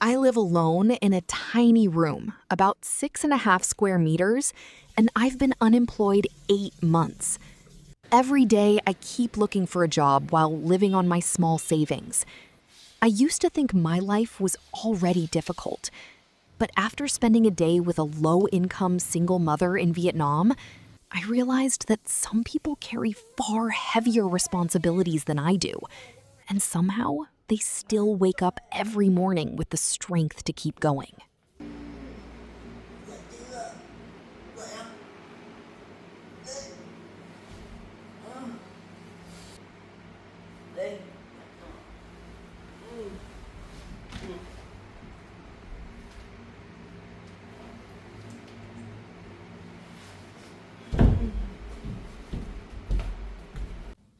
I live alone in a tiny room, about 6.5 square meters, and I've been unemployed 8 months. Every day, I keep looking for a job while living on my small savings. I used to think my life was already difficult, but after spending a day with a low-income single mother in Vietnam, I realized that some people carry far heavier responsibilities than I do, and somehow they still wake up every morning with the strength to keep going.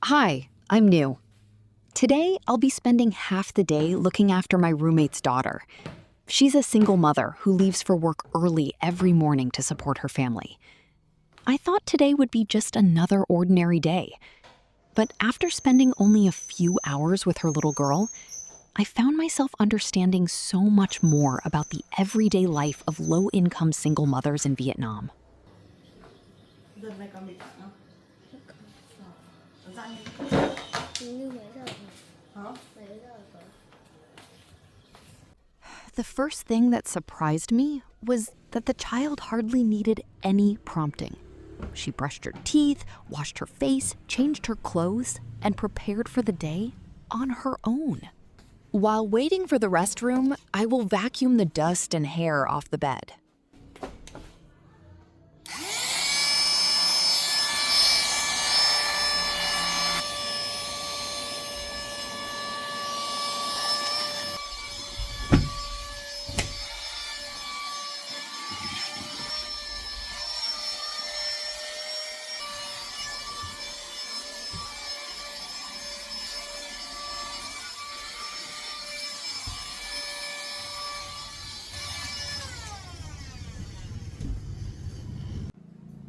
Hi, I'm New. Today, I'll be spending half the day looking after my roommate's daughter. She's a single mother who leaves for work early every morning to support her family. I thought today would be just another ordinary day. But after spending only a few hours with her little girl, I found myself understanding so much more about the everyday life of low-income single mothers in Vietnam. The first thing that surprised me was that the child hardly needed any prompting. She brushed her teeth, washed her face, changed her clothes, and prepared for the day on her own. While waiting for the restroom, I will vacuum the dust and hair off the bed.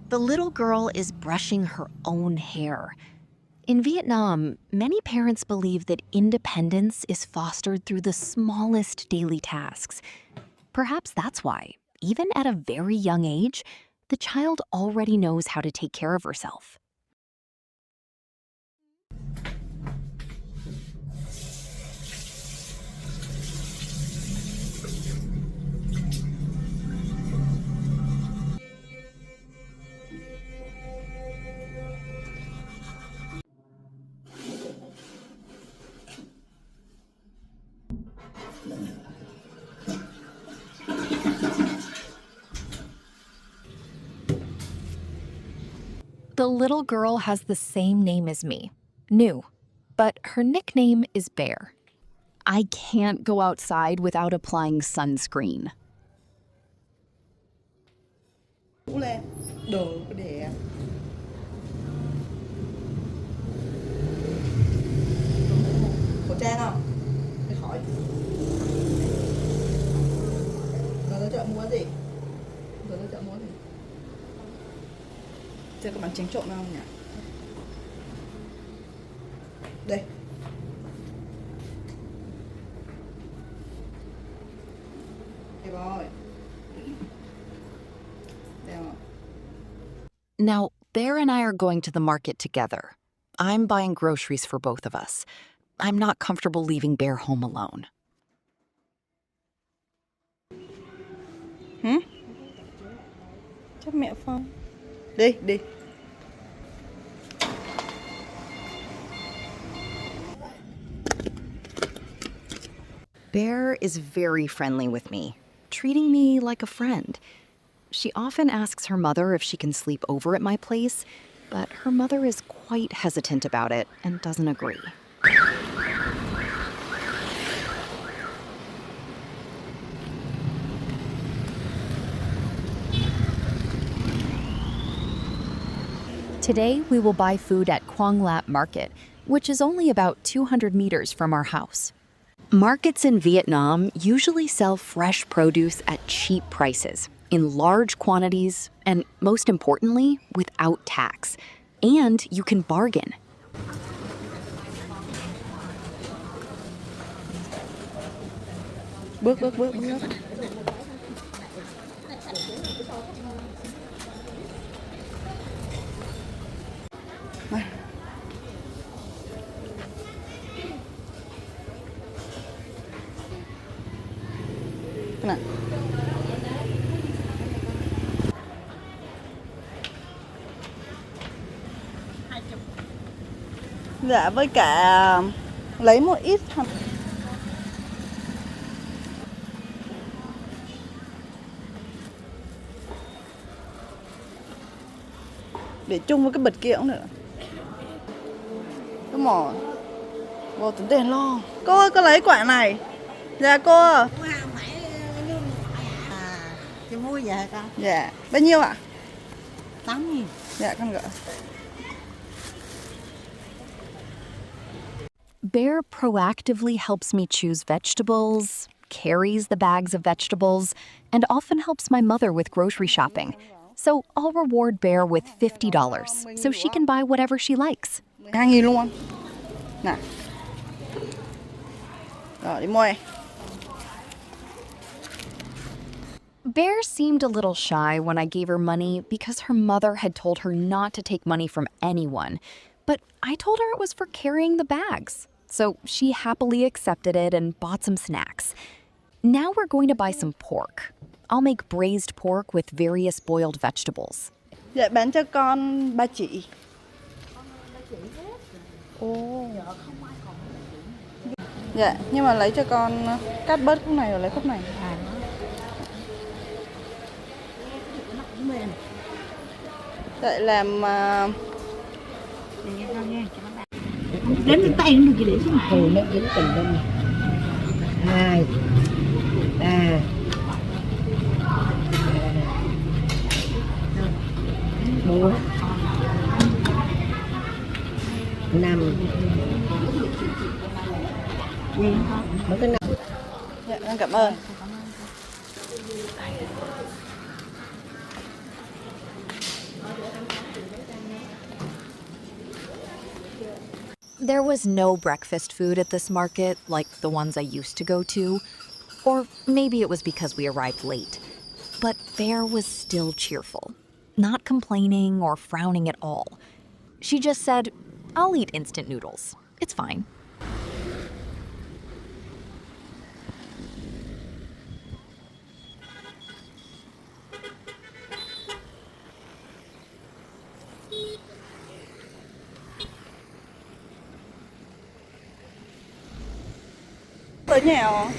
The little girl is brushing her own hair. In Vietnam, many parents believe that independence is fostered through the smallest daily tasks. Perhaps that's why, even at a very young age, the child already knows how to take care of herself. The little girl has the same name as me, New, but her nickname is Bear. I can't go outside without applying sunscreen. Mũ lên, đồ để khẩu trang không? Để khỏi. Rồi tới chợ mua gì? Rồi tới chợ mua gì? Chơi có bánh tráng trộn không nhỉ? Đây. Đây rồi. Now, Bear and I are going to the market together. I'm buying groceries for both of us. I'm not comfortable leaving Bear home alone. Chắc mẹ Phong. Đi, đi. Bear is very friendly with me, treating me like a friend. She often asks her mother if she can sleep over at my place, but her mother is quite hesitant about it and doesn't agree. Today, we will buy food at Quang Lap Market, which is only about 200 meters from our house. Markets in Vietnam usually sell fresh produce at cheap prices, in large quantities, and most importantly, without tax. And you can bargain. Bước bước bước bước. Này. Này. Dạ với cả lấy một ít để chung với cái bịch kia cũng được. Đúng rồi. Vô tính tiền lo. Cô ơi, cô lấy quả này. Dạ cô. Chị mua về hả con? Dạ. Bao nhiêu ạ? 8.000. Dạ con gửi. Bear proactively helps me choose vegetables, carries the bags of vegetables, and often helps my mother with grocery shopping. So I'll reward Bear with $50 so she can buy whatever she likes. 12.000 luôn. Nè. Rồi đi mua. Bear seemed a little shy when I gave her money because her mother had told her not to take money from anyone. But I told her it was for carrying the bags. So she happily accepted it and bought some snacks. Now we're going to buy some pork. I'll make braised pork with various boiled vegetables. Dạ bán cho con 3 chỉ. Ồ. Dạ, nhưng mà lấy cho con cắt bớt khúc này rồi lấy khúc này. Vậy làm Đến cái tay nó được gì để xuống hồ nó dính tình đông. 2 3 4 5. Mấy cái nào? dạ, con cảm ơn. There was no breakfast food at this market like the ones I used to go to. Or maybe it was because we arrived late. But Bear was still cheerful, not complaining or frowning at all. She just said, "I'll eat instant noodles. It's fine." Tới nhà hả?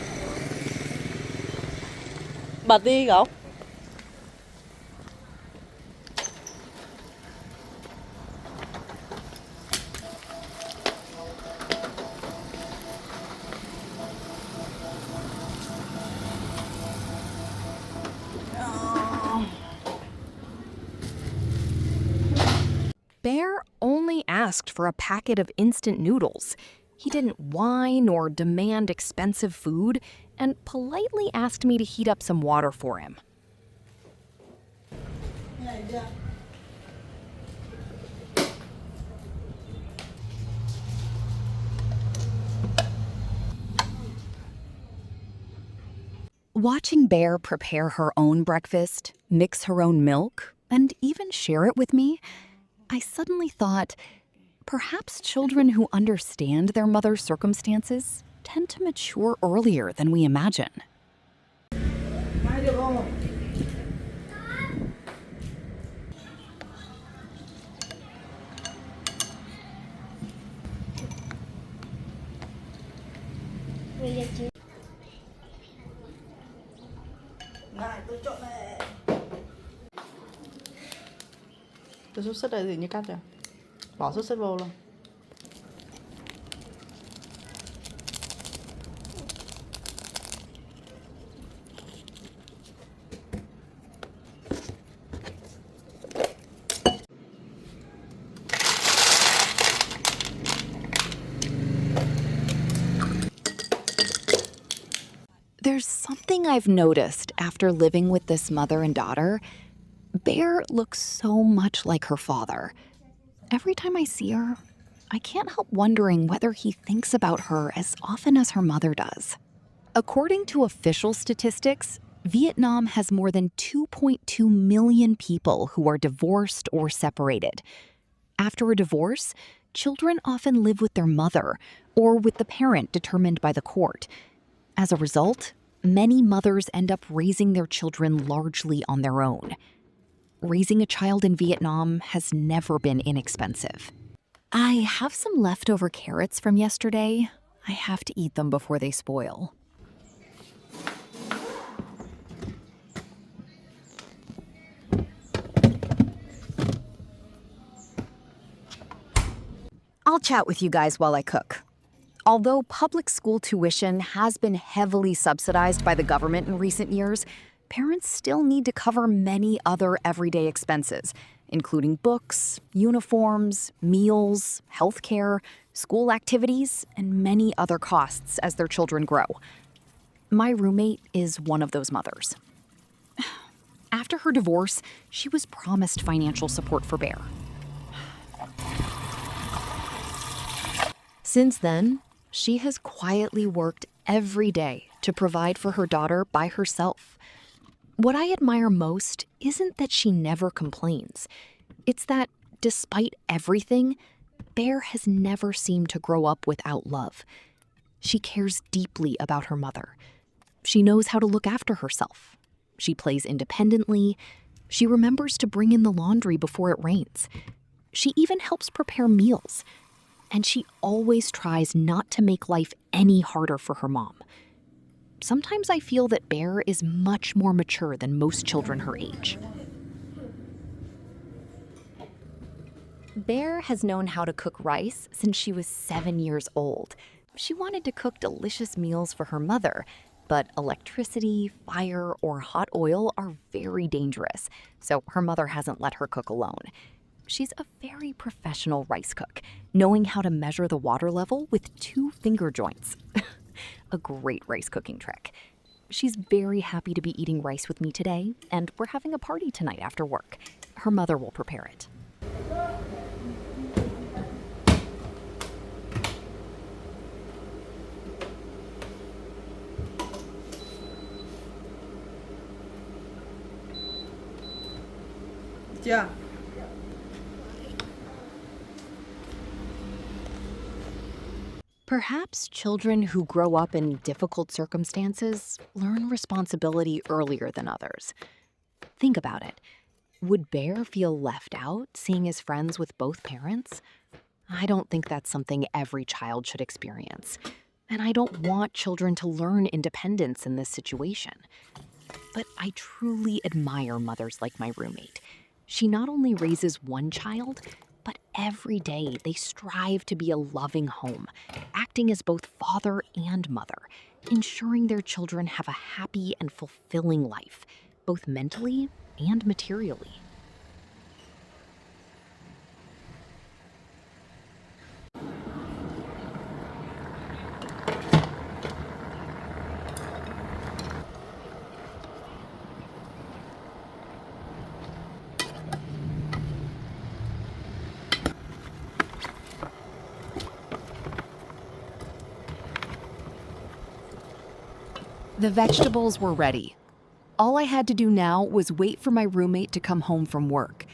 Bà đi không? Bear only asked for a packet of instant noodles. He didn't whine or demand expensive food, and politely asked me to heat up some water for him. Watching Bear prepare her own breakfast, mix her own milk, and even share it with me, I suddenly thought, perhaps children who understand their mother's circumstances tend to mature earlier than we imagine. Cái xúc xích này gì như cắt rồi. Bỏ xúc xích vô luôn. There's something I've noticed after living with this mother and daughter. Bear looks so much like her father. Every time I see her, I can't help wondering whether he thinks about her as often as her mother does. According to official statistics, Vietnam has more than 2.2 million people who are divorced or separated. After a divorce, children often live with their mother or with the parent determined by the court. As a result, many mothers end up raising their children largely on their own. Raising a child in Vietnam has never been inexpensive. I have some leftover carrots from yesterday. I have to eat them before they spoil. I'll chat with you guys while I cook. Although public school tuition has been heavily subsidized by the government in recent years, parents still need to cover many other everyday expenses, including books, uniforms, meals, healthcare, school activities, and many other costs as their children grow. My roommate is one of those mothers. After her divorce, she was promised financial support for Bear. Since then, she has quietly worked every day to provide for her daughter by herself. What I admire most isn't that she never complains. It's that, despite everything, Bear has never seemed to grow up without love. She cares deeply about her mother. She knows how to look after herself. She plays independently. She remembers to bring in the laundry before it rains. She even helps prepare meals. And she always tries not to make life any harder for her mom. Sometimes I feel that Bear is much more mature than most children her age. Bear has known how to cook rice since she was 7 years old. She wanted to cook delicious meals for her mother, but electricity, fire, or hot oil are very dangerous, so her mother hasn't let her cook alone. She's a very professional rice cook, knowing how to measure the water level with 2 finger joints. A great rice cooking trick. She's very happy to be eating rice with me today, and we're having a party tonight after work. Her mother will prepare it. Yeah. Perhaps children who grow up in difficult circumstances learn responsibility earlier than others. Think about it. Would Bear feel left out seeing his friends with both parents? I don't think that's something every child should experience. And I don't want children to learn independence in this situation. But I truly admire mothers like my roommate. She not only raises one child, but every day they strive to be a loving home, acting as both father and mother, ensuring their children have a happy and fulfilling life, both mentally and materially. The vegetables were ready. All I had to do now was wait for my roommate to come home from work.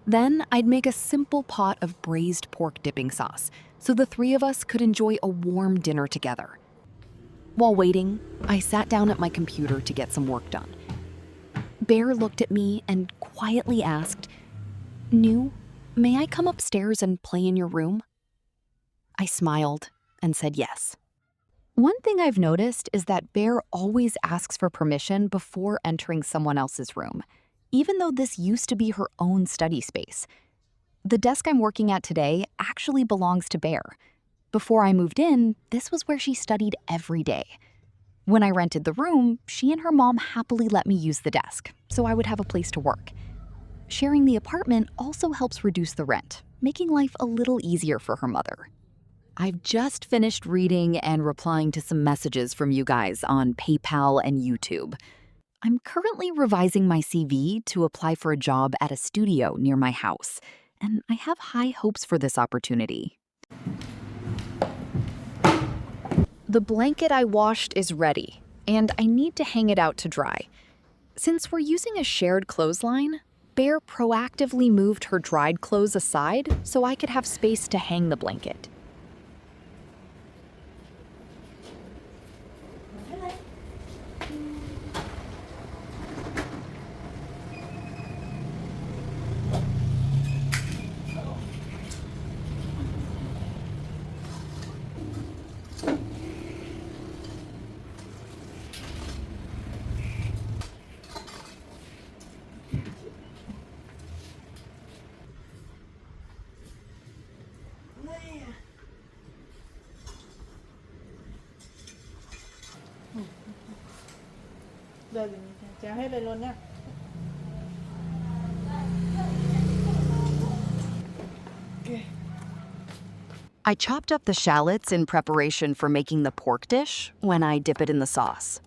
Then I'd make a simple pot of braised pork dipping sauce so the 3 of us could enjoy a warm dinner together. While waiting, I sat down at my computer to get some work done. Bear looked at me and quietly asked, "Nu, may I come upstairs and play in your room?" I smiled and said yes. One thing I've noticed is that Bear always asks for permission before entering someone else's room, even though this used to be her own study space. The desk I'm working at today actually belongs to Bear. Before I moved in, this was where she studied every day. When I rented the room, she and her mom happily let me use the desk, so I would have a place to work. Sharing the apartment also helps reduce the rent, making life a little easier for her mother. I've just finished reading and replying to some messages from you guys on PayPal and YouTube. I'm currently revising my CV to apply for a job at a studio near my house, and I have high hopes for this opportunity. The blanket I washed is ready. and I need to hang it out to dry. Since we're using a shared clothesline, Bear proactively moved her dried clothes aside so I could have space to hang the blanket. Đây, treo hết lên luôn nhá. I chopped up the shallots in preparation for making the pork dish when I dip it in the sauce.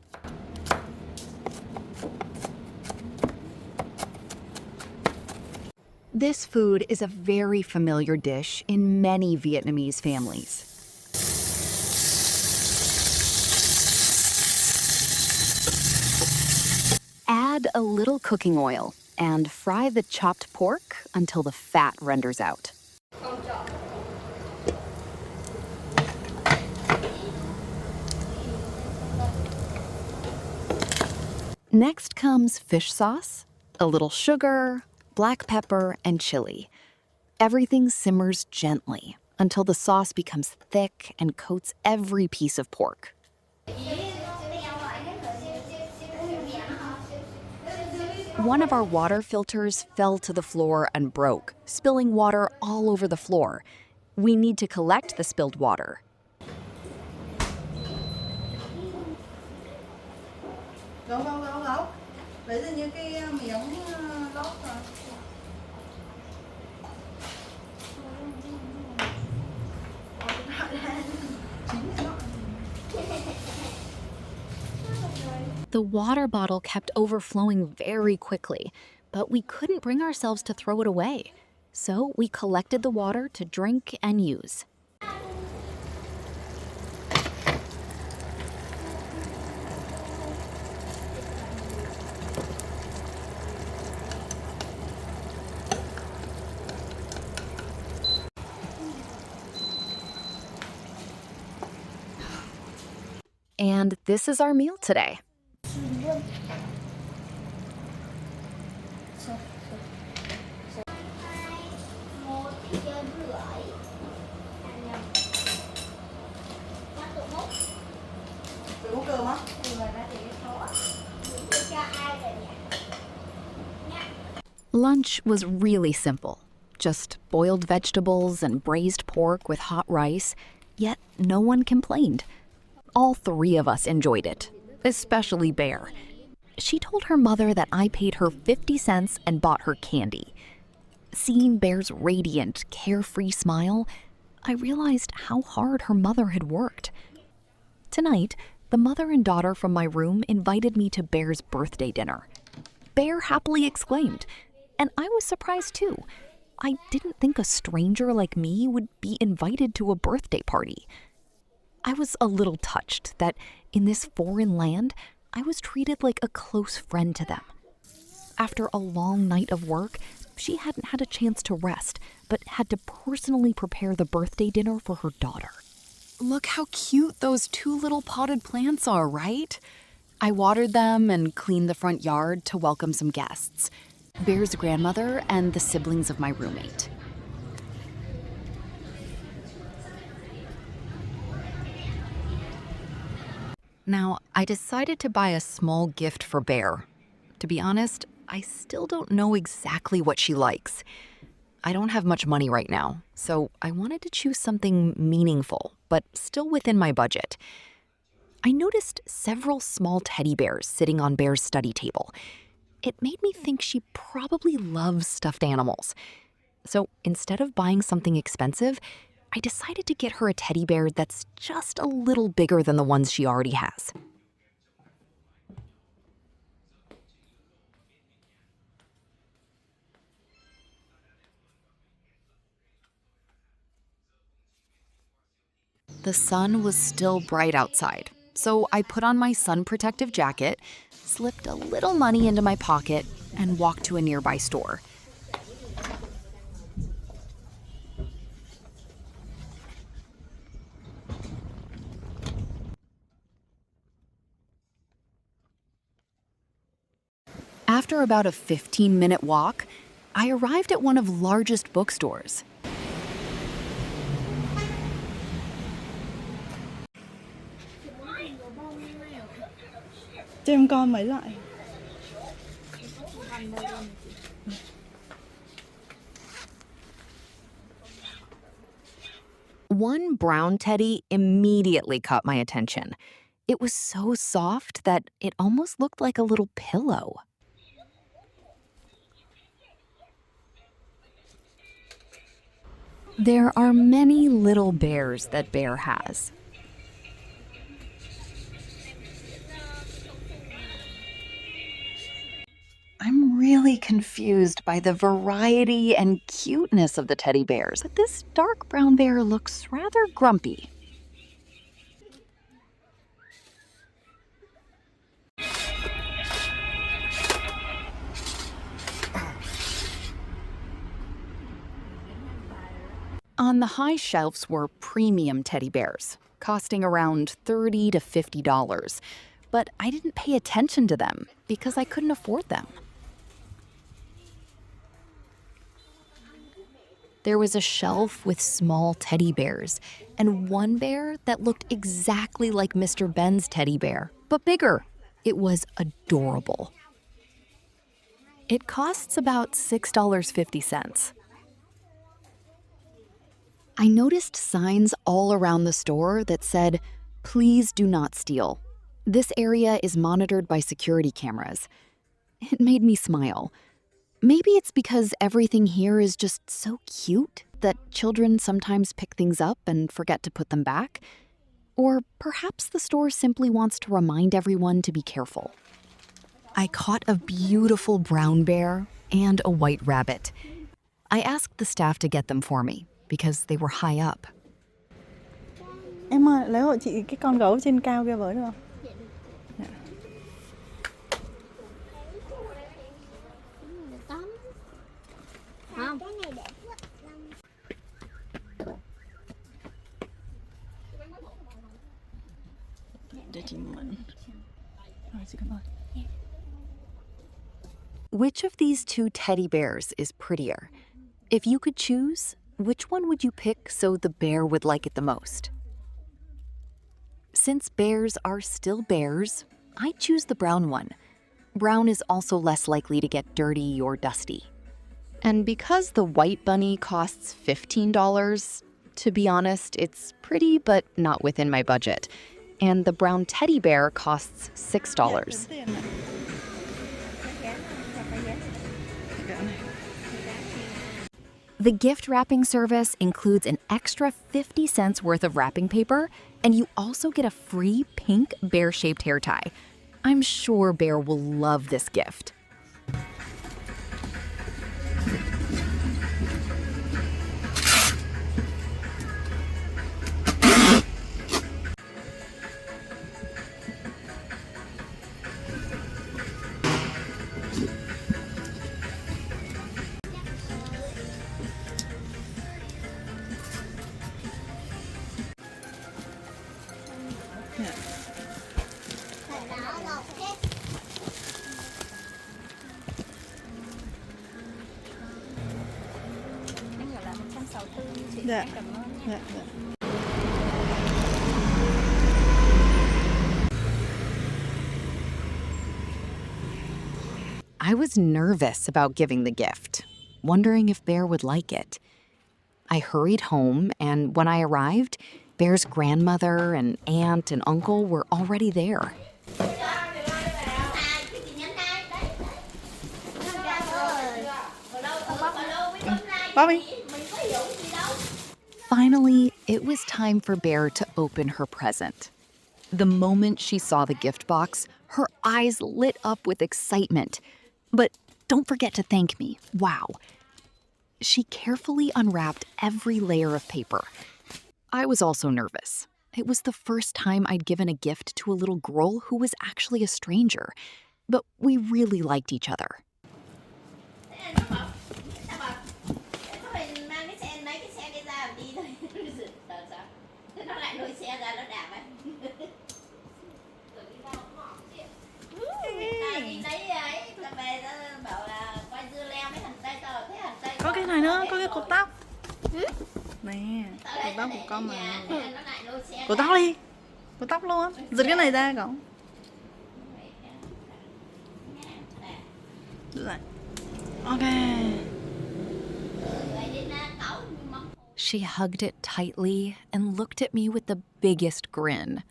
This food is a very familiar dish in many Vietnamese families. Add a little cooking oil and fry the chopped pork until the fat renders out. Next comes fish sauce, a little sugar, black pepper, and chili. Everything simmers gently until the sauce becomes thick and coats every piece of pork. One of our water filters fell to the floor and broke, spilling water all over the floor. We need to collect the spilled water. Gấu. Lấy ra những cái miếng lót rồi. The water bottle kept overflowing very quickly, but we couldn't bring ourselves to throw it away. So we collected the water to drink and use. And this is our meal today. Lunch was really simple. Just boiled vegetables and braised pork with hot rice, yet no one complained. All three of us enjoyed it, especially Bear. She told her mother that I paid her 50 cents and bought her candy. Seeing Bear's radiant, carefree smile, I realized how hard her mother had worked. Tonight, the mother and daughter from my room invited me to Bear's birthday dinner. Bear happily exclaimed, and I was surprised too. I didn't think a stranger like me would be invited to a birthday party. I was a little touched that in this foreign land, I was treated like a close friend to them. After a long night of work, she hadn't had a chance to rest, but had to personally prepare the birthday dinner for her daughter. Look how cute those two little potted plants are, right? I watered them and cleaned the front yard to welcome some guests, Bear's grandmother and the siblings of my roommate. Now, I decided to buy a small gift for Bear. To be honest, I still don't know exactly what she likes. I don't have much money right now, so I wanted to choose something meaningful, but still within my budget. I noticed several small teddy bears sitting on Bear's study table. It made me think she probably loves stuffed animals. So instead of buying something expensive, I decided to get her a teddy bear that's just a little bigger than the ones she already has. The sun was still bright outside, So I put on my sun protective jacket, slipped a little money into my pocket, and walked to a nearby store. After about a 15-minute walk, I arrived at one of the largest bookstores. Cho em coi mấy loại. One brown teddy immediately caught my attention. It was so soft that it almost looked like a little pillow. There are many little bears that Bear has. I'm really confused by the variety and cuteness of the teddy bears, but this dark brown bear looks rather grumpy. On the high shelves were premium teddy bears, costing around $30 to $50, but I didn't pay attention to them because I couldn't afford them. There was a shelf with small teddy bears and one bear that looked exactly like Mr. Ben's teddy bear, but bigger. It was adorable. It costs about $6.50. I noticed signs all around the store that said, "Please do not steal. This area is monitored by security cameras." It made me smile. Maybe it's because everything here is just so cute that children sometimes pick things up and forget to put them back. Or perhaps the store simply wants to remind everyone to be careful. I caught a beautiful brown bear and a white rabbit. I asked the staff to get them for me because they were high up. Em ơi, lấy hộ chị cái con gấu trên cao kia với được không? Dạ. Không. Để chị mượn. Rồi, chị cảm ơn. Which of these two teddy bears is prettier? If you could choose, which one would you pick so the bear would like it the most? Since bears are still bears, I choose the brown one. Brown is also less likely to get dirty or dusty. And because the white bunny costs $15, to be honest, it's pretty but not within my budget. And the brown teddy bear costs $6. The gift wrapping service includes an extra 50 cents worth of wrapping paper, and you also get a free pink bear-shaped hair tie. I'm sure Bear will love this gift. Dạ. Dạ, dạ. I was nervous about giving the gift, wondering if Bear would like it. I hurried home, and when I arrived, Bear's grandmother and aunt and uncle were already there. Bobby. Finally, it was time for Bear to open her present. The moment she saw the gift box, her eyes lit up with excitement. But don't forget to thank me. Wow. She carefully unwrapped every layer of paper. I was also nervous. It was the first time I'd given a gift to a little girl who was actually a stranger, but we really liked each other. Thế nó bảo, sao bảo, nó phải mang cái xe, lấy cái xe kia ra và đi thôi. Sao? Thế nó lại lôi xe ra nó đạp ấy. Rồi đi đâu cũng mỏng chứ. Người ta đi lấy ấy, là về nó bảo là quay dưa leo mấy thằng Tây tao, thế thằng Tây. Có cái này nữa, có cái cột tóc. Nè, Tao cột lấy tóc nó của để con trên mà. nhà, thế nó lại lôi xe Cột ra. tóc đi. Cột tóc luôn á. Giật cái này ra cậu. Giật này. Ok. She hugged it tightly and looked at me with the biggest grin.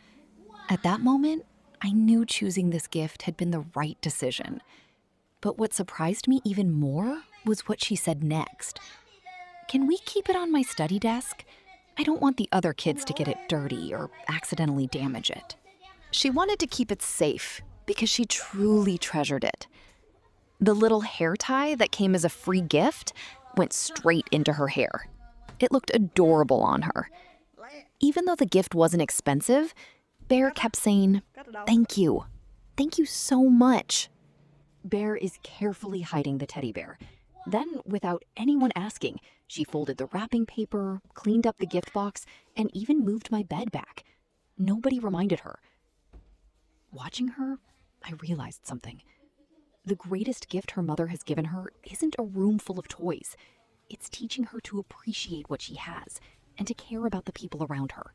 At that moment, I knew choosing this gift had been the right decision. But what surprised me even more was what she said next. Can we keep it on my study desk? I don't want the other kids to get it dirty or accidentally damage it. She wanted to keep it safe because she truly treasured it. The little hair tie that came as a free gift went straight into her hair. It looked adorable on her. Even though the gift wasn't expensive, Bear kept saying, "Thank you. Thank you so much." Bear is carefully hiding the teddy bear. Then, without anyone asking, she folded the wrapping paper, cleaned up the gift box, and even moved my bed back. Nobody reminded her. Watching her, I realized something. The greatest gift her mother has given her isn't a room full of toys. It's teaching her to appreciate what she has and to care about the people around her.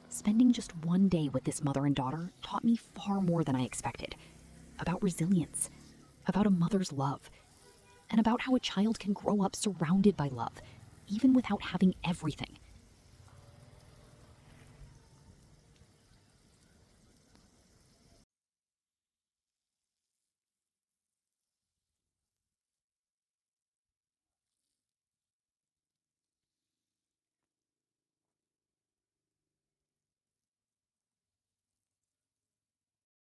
Spending just one day with this mother and daughter taught me far more than I expected. About resilience, about a mother's love, and about how a child can grow up surrounded by love, even without having everything.